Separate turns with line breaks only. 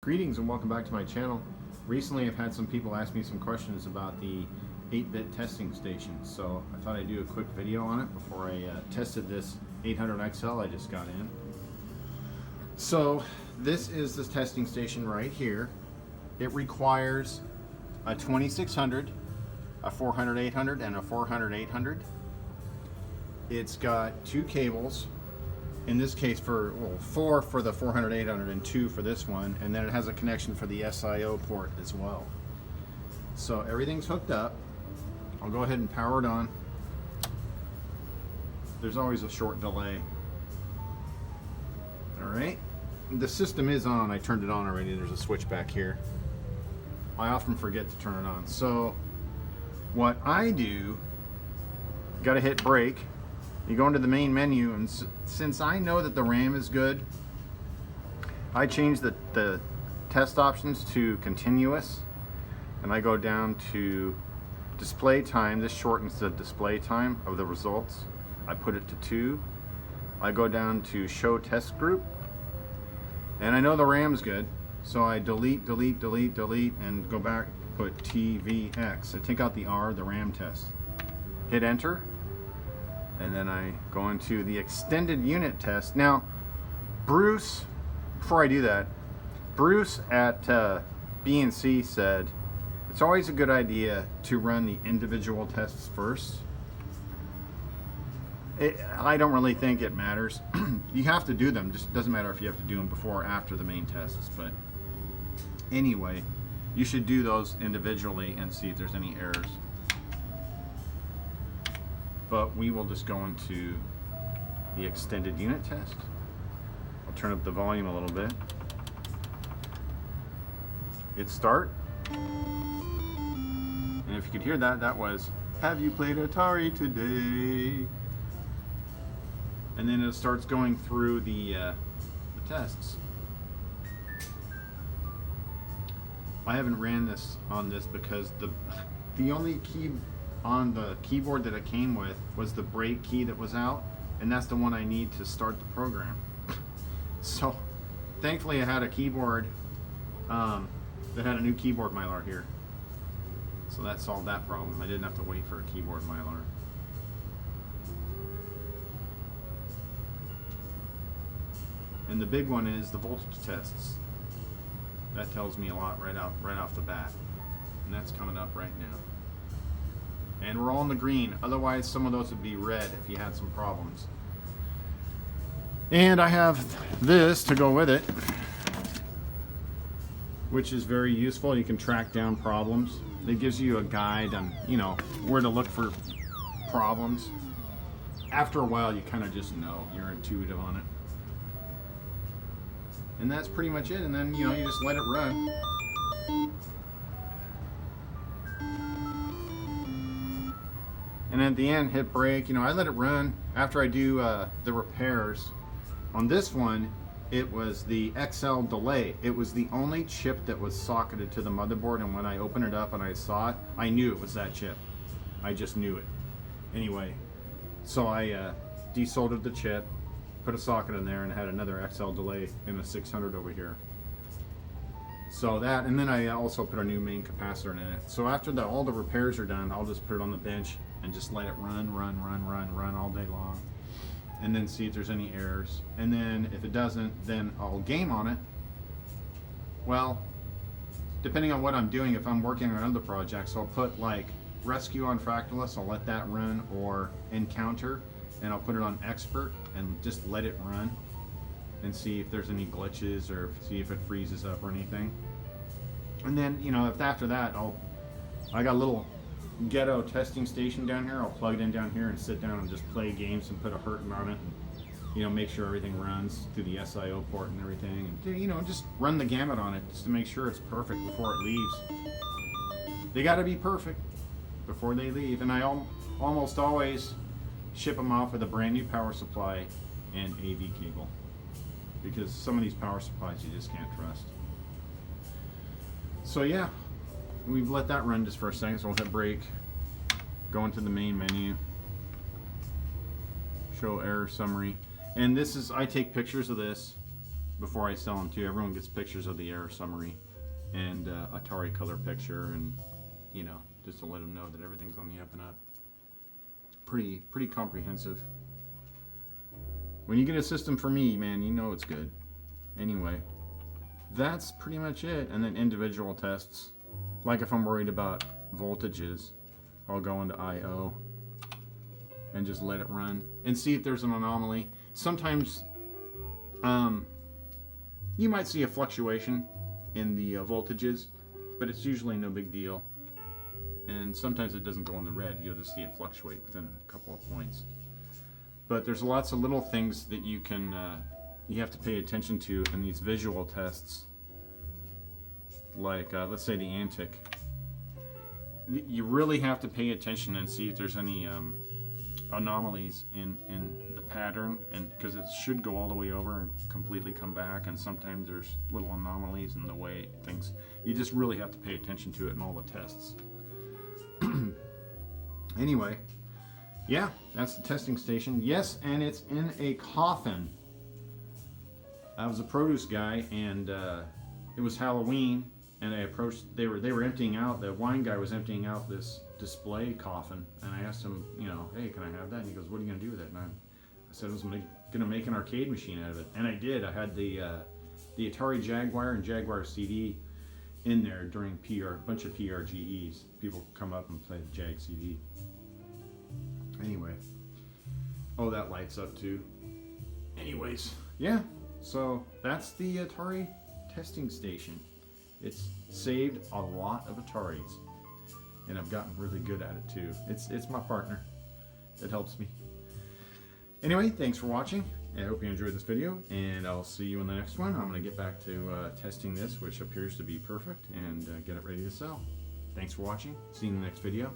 Greetings and welcome back to my channel. Recently I've had some people ask me some questions about the 8-bit testing station, so I thought I'd do a quick video on it before I tested this 800XL I just got in. So this is the testing station right here. It requires a 2600, a 400-800, and a 400-800. It's got two cables. In this case, four for the 400-800 and two for this one, and then it has a connection for the SIO port as well. So everything's hooked up. I'll go ahead and power it on. There's always a short delay. Alright, the system is on. I turned it on already. There's a switch back here. I often forget to turn it on. So what I do, gotta hit break. You go into the main menu, and since I know that the RAM is good, I change the test options to continuous, and I go down to display time. This shortens the display time of the results. I put it to 2. I go down to show test group, and I know the RAM's good, so I delete, and go back, put TVX. I take out the R, the RAM test. Hit enter. And then I go into the extended unit test. Now, Bruce, before I do that, Bruce at BNC said it's always a good idea to run the individual tests first. I don't really think it matters. You have to do them, just doesn't matter if you have to do them before or after the main tests. But anyway, you should do those individually and see if there's any errors. But we will just go into the extended unit test. I'll turn up the volume a little bit. Hit start. And if you could hear that, that was, "Have you played Atari today?" And then it starts going through the tests. I haven't ran this on this because the only key on the keyboard that it came with was the break key that was out, and that's the one I need to start the program. So thankfully I had a keyboard that had a new keyboard mylar here, so that solved that problem. I didn't have to wait for a keyboard mylar. And the big one is the voltage tests. That tells me a lot right off the bat, and that's coming up right now. And we're all in the green, otherwise some of those would be red if you had some problems. And I have this to go with it, which is very useful. You can track down problems. It gives you a guide on, where to look for problems. After a while, you kind of just know. You're intuitive on it. And that's pretty much it. And then, you just let it run. And at the end, hit break. I let it run after I do the repairs. On this one, it was the XL delay. It was the only chip that was socketed to the motherboard, and when I opened it up and I saw it, I knew it was that chip. I just knew it. Anyway, so I de-soldered the chip, put a socket in there, and had another XL delay in a 600 over here. So that, and then I also put a new main capacitor in it. So after all the repairs are done, I'll just put it on the bench and just let it run all day long, and then see if there's any errors. And then if it doesn't, then I'll game on it. Well, depending on what I'm doing, if I'm working on other projects, I'll put like Rescue on Fractalus, I'll let that run, or Encounter, and I'll put it on Expert and just let it run and see if there's any glitches or see if it freezes up or anything. And then, if after that, I got a little ghetto testing station down here. I'll plug it in down here and sit down and just play games and put a hurtin on it, and make sure everything runs through the SIO port and everything, and just run the gamut on it just to make sure it's perfect before it leaves. They got to be perfect before they leave, and I almost always ship them off with a brand new power supply and AV cable, because some of these power supplies you just can't trust. So yeah, we've let that run just for a second, so we'll hit break, go into the main menu, show error summary, and this is, I take pictures of this before I sell them too. Everyone gets pictures of the error summary and Atari color picture, and you know, just to let them know that everything's on the up and up. Pretty comprehensive. When you get a system for me, man, you know it's good. Anyway, that's pretty much it. And then individual tests, like if I'm worried about voltages, I'll go into I/O and just let it run and see if there's an anomaly. Sometimes you might see a fluctuation in the voltages, but it's usually no big deal. And sometimes it doesn't go in the red. You'll just see it fluctuate within a couple of points. But there's lots of little things that you can you have to pay attention to in these visual tests. Like let's say the antic. You really have to pay attention and see if there's any anomalies in the pattern, and because it should go all the way over and completely come back, and sometimes there's little anomalies in the way things. You just really have to pay attention to it in all the tests. Anyway, yeah, that's the testing station. Yes, and it's in a coffin. I was a produce guy, and it was Halloween, and I approached. They were emptying out. The wine guy was emptying out this display coffin, and I asked him, you know, hey, can I have that? And he goes, what are you gonna do with it? And I said I was gonna make an arcade machine out of it, and I did. I had the Atari Jaguar and Jaguar CD in there during a bunch of PRGEs. People come up and play the Jag CD. Anyway, oh, that lights up too. Anyways, yeah, so that's the Atari testing station. It's saved a lot of Ataris, and I've gotten really good at it too. It's my partner. It helps me. Anyway, thanks for watching. I hope you enjoyed this video, and I'll see you in the next one. I'm going to get back to testing this, which appears to be perfect, and get it ready to sell. Thanks for watching. See you in the next video.